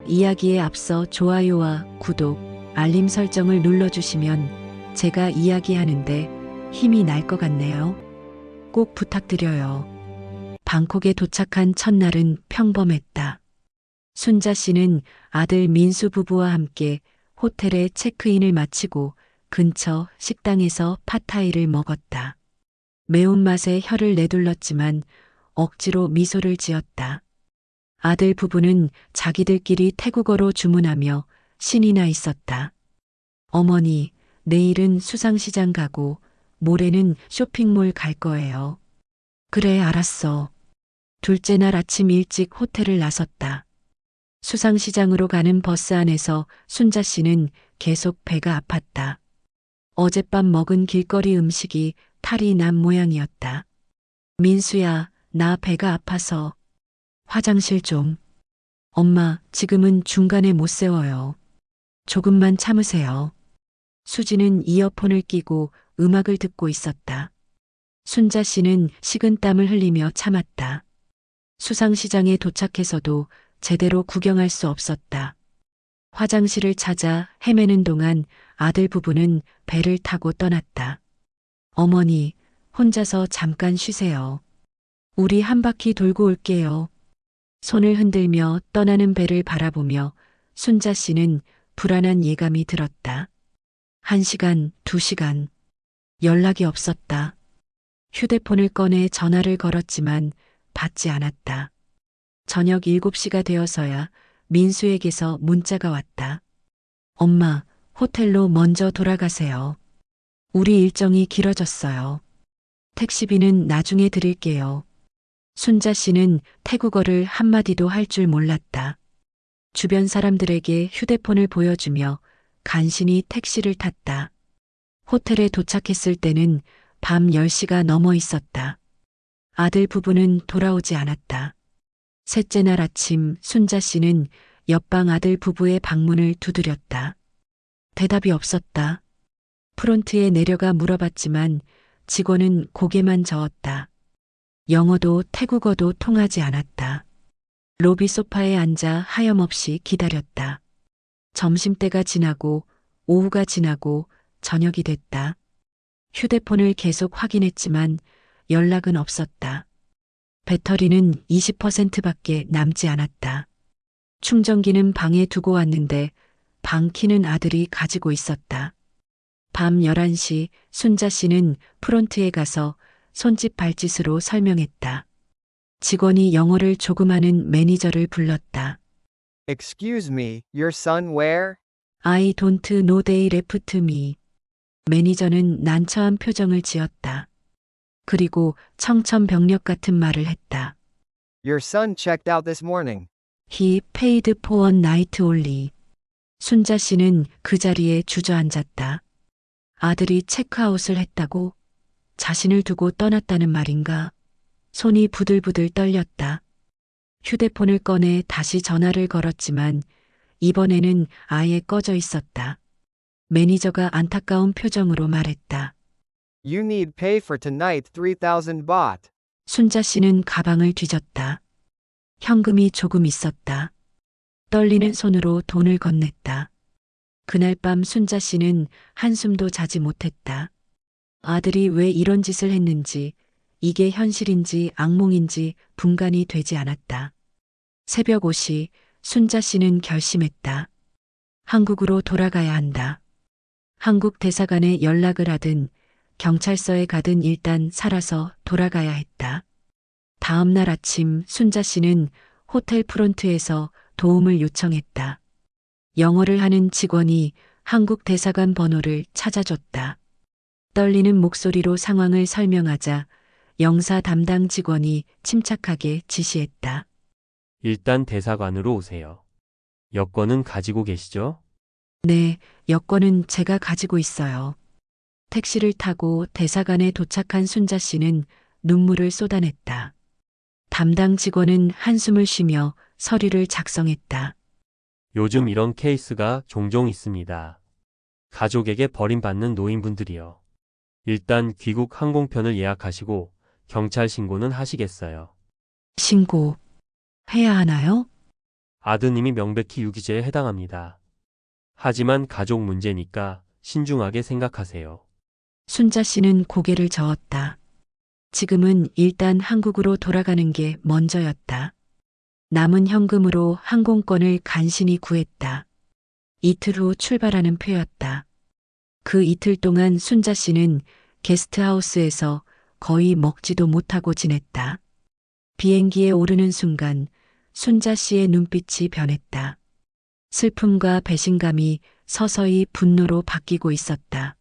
이야기에 앞서 좋아요와 구독, 알림 설정을 눌러주시면 제가 이야기하는데 힘이 날 것 같네요. 꼭 부탁드려요. 방콕에 도착한 첫날은 평범했다. 순자 씨는 아들 민수 부부와 함께 호텔에 체크인을 마치고 근처 식당에서 팟타이를 먹었다. 매운맛에 혀를 내둘렀지만 억지로 미소를 지었다. 아들 부부는 자기들끼리 태국어로 주문하며 신이 나 있었다. 어머니, 내일은 수상시장 가고 모레는 쇼핑몰 갈 거예요. 그래, 알았어. 둘째 날 아침 일찍 호텔을 나섰다. 수상시장으로 가는 버스 안에서 순자 씨는 계속 배가 아팠다. 어젯밤 먹은 길거리 음식이 탈이 난 모양이었다. 민수야, 나 배가 아파서 화장실 좀. 엄마, 지금은 중간에 못 세워요. 조금만 참으세요. 수지는 이어폰을 끼고 음악을 듣고 있었다. 순자 씨는 식은땀을 흘리며 참았다. 수상시장에 도착해서도 제대로 구경할 수 없었다. 화장실을 찾아 헤매는 동안 아들 부부는 배를 타고 떠났다. 어머니, 혼자서 잠깐 쉬세요. 우리 한 바퀴 돌고 올게요. 손을 흔들며 떠나는 배를 바라보며 순자 씨는 불안한 예감이 들었다. 1시간, 2시간. 연락이 없었다. 휴대폰을 꺼내 전화를 걸었지만 받지 않았다. 저녁 7시가 되어서야 민수에게서 문자가 왔다. 엄마, 호텔로 먼저 돌아가세요. 우리 일정이 길어졌어요. 택시비는 나중에 드릴게요. 순자 씨는 태국어를 한마디도 할 줄 몰랐다. 주변 사람들에게 휴대폰을 보여주며 간신히 택시를 탔다. 호텔에 도착했을 때는 밤 10시가 넘어 있었다. 아들 부부는 돌아오지 않았다. 셋째 날 아침 순자 씨는 옆방 아들 부부의 방문을 두드렸다. 대답이 없었다. 프론트에 내려가 물어봤지만 직원은 고개만 저었다. 영어도 태국어도 통하지 않았다. 로비 소파에 앉아 하염없이 기다렸다. 점심때가 지나고 오후가 지나고 저녁이 됐다. 휴대폰을 계속 확인했지만 연락은 없었다. 배터리는 20%밖에 남지 않았다. 충전기는 방에 두고 왔는데 방 키는 아들이 가지고 있었다. 밤 11시 순자 씨는 프론트에 가서 손짓 발짓으로 설명했다. 직원이 영어를 조금 하는 매니저를 불렀다. Excuse me, your son where? I don't know they left me. 매니저는 난처한 표정을 지었다. 그리고 청천벽력 같은 말을 했다. Your son checked out this morning. He paid for one night only. 순자 씨는 그 자리에 주저앉았다. 아들이 체크아웃을 했다고? 자신을 두고 떠났다는 말인가? 손이 부들부들 떨렸다. 휴대폰을 꺼내 다시 전화를 걸었지만 이번에는 아예 꺼져 있었다. 매니저가 안타까운 표정으로 말했다. You need pay for tonight 3,000 baht. 순자 씨는 가방을 뒤졌다. 현금이 조금 있었다. 떨리는 손으로 돈을 건넸다. 그날 밤 순자 씨는 한숨도 자지 못했다. 아들이 왜 이런 짓을 했는지, 이게 현실인지 악몽인지 분간이 되지 않았다. 새벽 5시 순자 씨는 결심했다. 한국으로 돌아가야 한다. 한국 대사관에 연락을 하든 경찰서에 가든 일단 살아서 돌아가야 했다. 다음 날 아침 순자 씨는 호텔 프론트에서 도움을 요청했다. 영어를 하는 직원이 한국 대사관 번호를 찾아줬다. 떨리는 목소리로 상황을 설명하자 영사 담당 직원이 침착하게 지시했다. 일단 대사관으로 오세요. 여권은 가지고 계시죠? 네, 여권은 제가 가지고 있어요. 택시를 타고 대사관에 도착한 순자 씨는 눈물을 쏟아냈다. 담당 직원은 한숨을 쉬며 서류를 작성했다. 요즘 이런 케이스가 종종 있습니다. 가족에게 버림받는 노인분들이요. 일단 귀국 항공편을 예약하시고 경찰 신고는 하시겠어요? 신고 해야 하나요? 아드님이 명백히 유기죄에 해당합니다. 하지만 가족 문제니까 신중하게 생각하세요. 순자 씨는 고개를 저었다. 지금은 일단 한국으로 돌아가는 게 먼저였다. 남은 현금으로 항공권을 간신히 구했다. 이틀 후 출발하는 표였다. 그 이틀 동안 순자 씨는 게스트하우스에서 거의 먹지도 못하고 지냈다. 비행기에 오르는 순간 순자 씨의 눈빛이 변했다. 슬픔과 배신감이 서서히 분노로 바뀌고 있었다.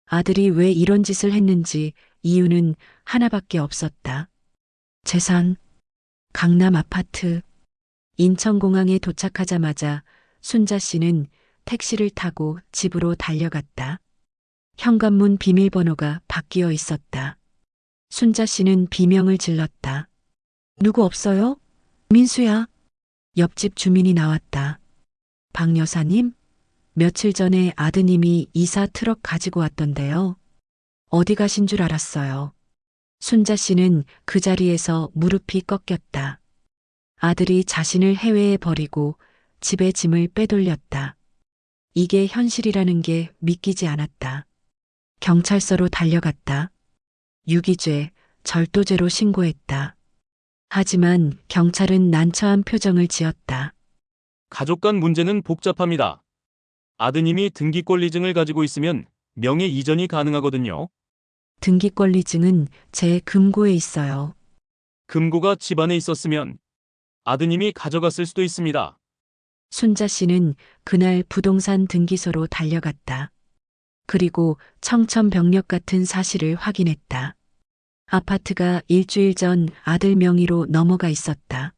아들이 왜 이런 짓을 했는지 이유는 하나밖에 없었다. 재산, 강남 아파트. 인천공항에 도착하자마자 순자 씨는 택시를 타고 집으로 달려갔다. 현관문 비밀번호가 바뀌어 있었다. 순자 씨는 비명을 질렀다. 누구 없어요? 민수야. 옆집 주민이 나왔다. 박 여사님? 며칠 전에 아드님이 이사 트럭 가지고 왔던데요. 어디 가신 줄 알았어요. 순자 씨는 그 자리에서 무릎이 꺾였다. 아들이 자신을 해외에 버리고 집에 짐을 빼돌렸다. 이게 현실이라는 게 믿기지 않았다. 경찰서로 달려갔다. 유기죄, 절도죄로 신고했다. 하지만 경찰은 난처한 표정을 지었다. 가족 간 문제는 복잡합니다. 아드님이 등기권리증을 가지고 있으면 명예 이전이 가능하거든요. 등기권리증은 제 금고에 있어요. 금고가 집안에 있었으면 아드님이 가져갔을 수도 있습니다. 순자 씨는 그날 부동산 등기소로 달려갔다. 그리고 청천벽력 같은 사실을 확인했다. 아파트가 일주일 전 아들 명의로 넘어가 있었다.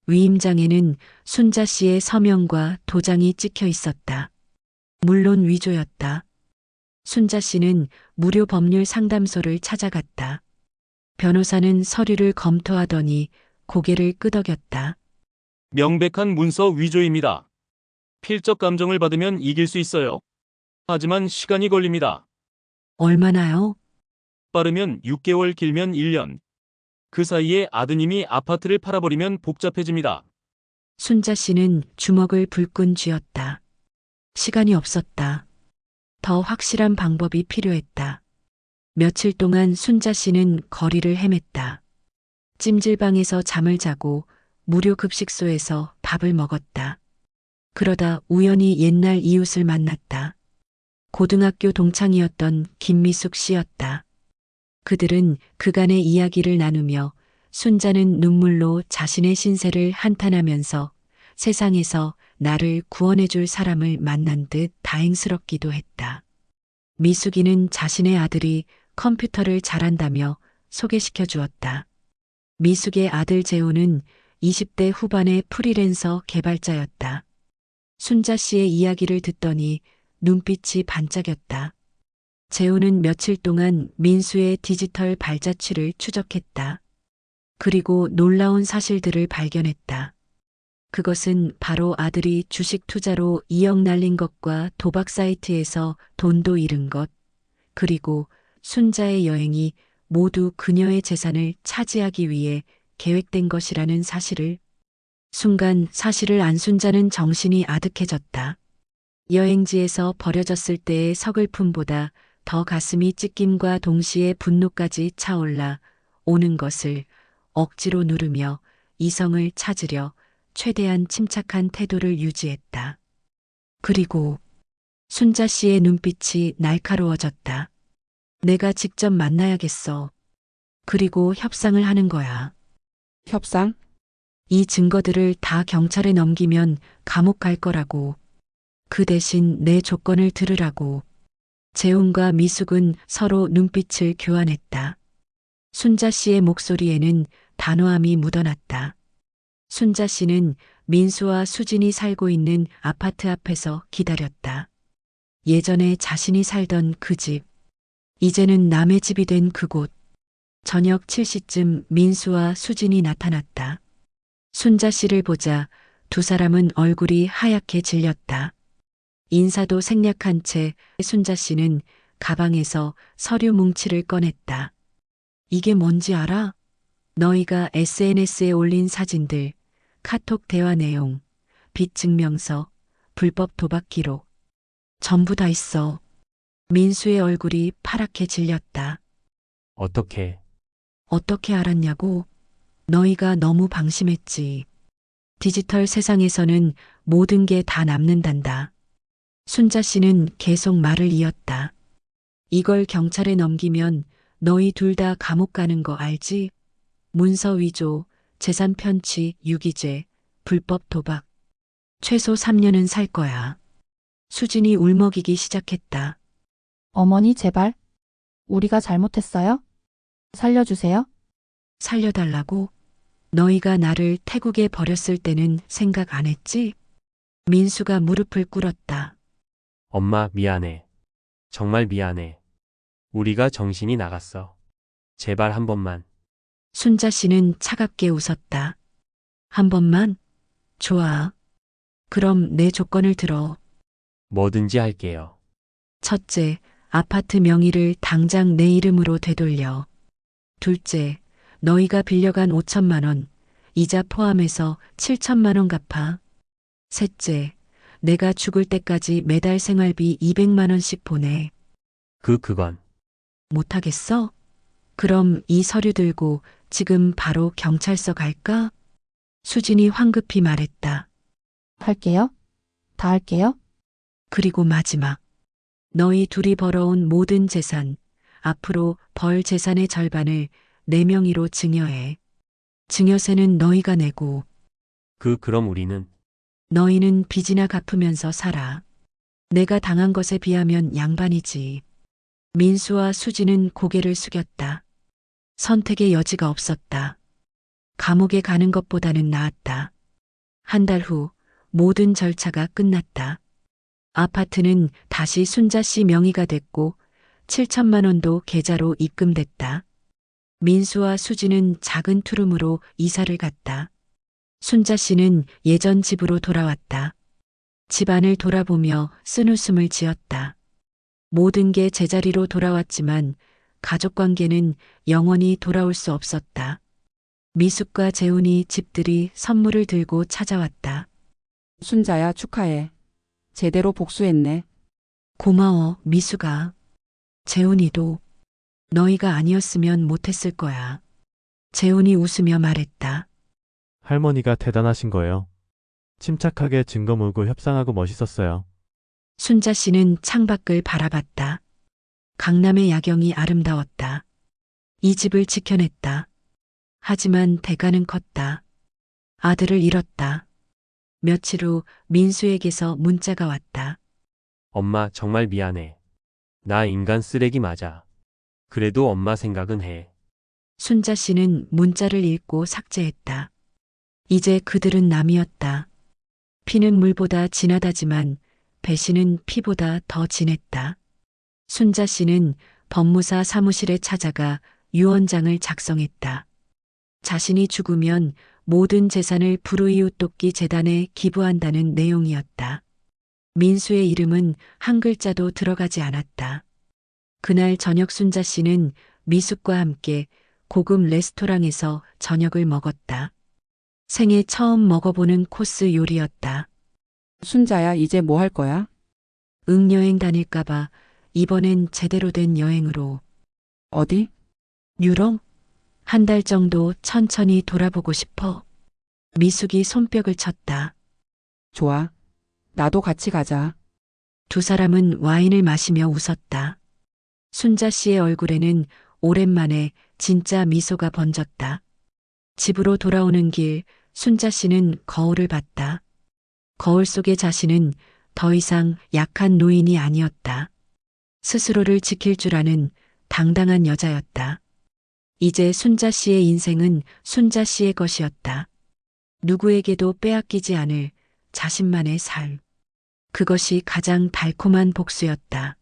위임장에는 순자 씨의 서명과 도장이 찍혀 있었다. 물론 위조였다. 순자 씨는 무료 법률 상담소를 찾아갔다. 변호사는 서류를 검토하더니 고개를 끄덕였다. 명백한 문서 위조입니다. 필적 감정을 받으면 이길 수 있어요. 하지만 시간이 걸립니다. 얼마나요? 빠르면 6개월, 길면 1년. 그 사이에 아드님이 아파트를 팔아버리면 복잡해집니다. 순자 씨는 주먹을 불끈 쥐었다. 시간이 없었다. 더 확실한 방법이 필요했다. 며칠 동안 순자 씨는 거리를 헤맸다. 찜질방에서 잠을 자고 무료 급식소에서 밥을 먹었다. 그러다 우연히 옛날 이웃을 만났다. 고등학교 동창이었던 김미숙 씨였다. 그들은 그간의 이야기를 나누며 순자는 눈물로 자신의 신세를 한탄하면서 세상에서 나를 구원해줄 사람을 만난 듯 다행스럽기도 했다. 미숙이는 자신의 아들이 컴퓨터를 잘한다며 소개시켜 주었다. 미숙의 아들 재호는 20대 후반의 프리랜서 개발자였다. 순자 씨의 이야기를 듣더니 눈빛이 반짝였다. 재호는 며칠 동안 민수의 디지털 발자취를 추적했다. 그리고 놀라운 사실들을 발견했다. 그것은 바로 아들이 주식 투자로 2억 날린 것과 도박 사이트에서 돈도 잃은 것, 그리고 순자의 여행이 모두 그녀의 재산을 차지하기 위해 계획된 것이라는 사실을. 순간 사실을 안 순자는 정신이 아득해졌다. 여행지에서 버려졌을 때의 서글픔보다 더 가슴이 찢김과 동시에 분노까지 차올라 오는 것을 억지로 누르며 이성을 찾으려 최대한 침착한 태도를 유지했다. 그리고 순자 씨의 눈빛이 날카로워졌다. 내가 직접 만나야겠어. 그리고 협상을 하는 거야. 협상? 이 증거들을 다 경찰에 넘기면 감옥 갈 거라고. 그 대신 내 조건을 들으라고. 재훈과 미숙은 서로 눈빛을 교환했다. 순자 씨의 목소리에는 단호함이 묻어났다. 순자 씨는 민수와 수진이 살고 있는 아파트 앞에서 기다렸다. 예전에 자신이 살던 그 집, 이제는 남의 집이 된 그곳. 저녁 7시쯤 민수와 수진이 나타났다. 순자 씨를 보자 두 사람은 얼굴이 하얗게 질렸다. 인사도 생략한 채 순자 씨는 가방에서 서류 뭉치를 꺼냈다. 이게 뭔지 알아? 너희가 SNS에 올린 사진들, 카톡 대화 내용. 빚 증명서, 불법 도박 기록. 전부 다 있어. 민수의 얼굴이 파랗게 질렸다. 어떻게? 어떻게 알았냐고? 너희가 너무 방심했지. 디지털 세상에서는 모든 게 다 남는단다. 순자 씨는 계속 말을 이었다. 이걸 경찰에 넘기면 너희 둘 다 감옥 가는 거 알지? 문서 위조, 재산 편취, 유기죄, 불법 도박. 최소 3년은 살 거야. 수진이 울먹이기 시작했다. 어머니, 제발. 우리가 잘못했어요? 살려주세요. 살려달라고? 너희가 나를 태국에 버렸을 때는 생각 안 했지? 민수가 무릎을 꿇었다. 엄마, 미안해. 정말 미안해. 우리가 정신이 나갔어. 제발 한 번만. 순자 씨는 차갑게 웃었다. 한 번만? 좋아. 그럼 내 조건을 들어. 뭐든지 할게요. 첫째, 아파트 명의를 당장 내 이름으로 되돌려. 둘째, 너희가 빌려간 5천만 원, 이자 포함해서 7천만 원 갚아. 셋째, 내가 죽을 때까지 매달 생활비 200만 원씩 보내. 그건. 못하겠어? 그럼 이 서류 들고 지금 바로 경찰서 갈까? 수진이 황급히 말했다. 할게요. 다 할게요. 그리고 마지막. 너희 둘이 벌어온 모든 재산, 앞으로 벌 재산의 절반을 내 명의로 증여해. 증여세는 너희가 내고 그럼 우리는 너희는 빚이나 갚으면서 살아. 내가 당한 것에 비하면 양반이지. 민수와 수지는 고개를 숙였다. 선택의 여지가 없었다. 감옥에 가는 것보다는 나았다. 한 달 후 모든 절차가 끝났다. 아파트는 다시 순자 씨 명의가 됐고 7천만 원도 계좌로 입금됐다. 민수와 수지는 작은 투룸으로 이사를 갔다. 순자 씨는 예전 집으로 돌아왔다. 집안을 돌아보며 쓴웃음을 지었다. 모든 게 제자리로 돌아왔지만 가족관계는 영원히 돌아올 수 없었다. 미숙과 재훈이 집들이 선물을 들고 찾아왔다. 순자야, 축하해. 제대로 복수했네. 고마워, 미숙아. 재훈이도. 너희가 아니었으면 못했을 거야. 재훈이 웃으며 말했다. 할머니가 대단하신 거예요. 침착하게 증거 물고 협상하고 멋있었어요. 순자 씨는 창밖을 바라봤다. 강남의 야경이 아름다웠다. 이 집을 지켜냈다. 하지만 대가는 컸다. 아들을 잃었다. 며칠 후 민수에게서 문자가 왔다. 엄마 정말 미안해. 나 인간 쓰레기 맞아. 그래도 엄마 생각은 해. 순자 씨는 문자를 읽고 삭제했다. 이제 그들은 남이었다. 피는 물보다 진하다지만 배신은 피보다 더 진했다. 순자 씨는 법무사 사무실에 찾아가 유언장을 작성했다. 자신이 죽으면 모든 재산을 불우이웃 돕기 재단에 기부한다는 내용이었다. 민수의 이름은 한 글자도 들어가지 않았다. 그날 저녁 순자 씨는 미숙과 함께 고급 레스토랑에서 저녁을 먹었다. 생애 처음 먹어보는 코스 요리였다. 순자야, 이제 뭐 할 거야? 여행 다닐까봐 이번엔 제대로 된 여행으로. 어디? 유럽? 한 달 정도 천천히 돌아보고 싶어. 미숙이 손뼉을 쳤다. 좋아. 나도 같이 가자. 두 사람은 와인을 마시며 웃었다. 순자 씨의 얼굴에는 오랜만에 진짜 미소가 번졌다. 집으로 돌아오는 길 순자 씨는 거울을 봤다. 거울 속의 자신은 더 이상 약한 노인이 아니었다. 스스로를 지킬 줄 아는 당당한 여자였다. 이제 순자 씨의 인생은 순자 씨의 것이었다. 누구에게도 빼앗기지 않을 자신만의 삶. 그것이 가장 달콤한 복수였다.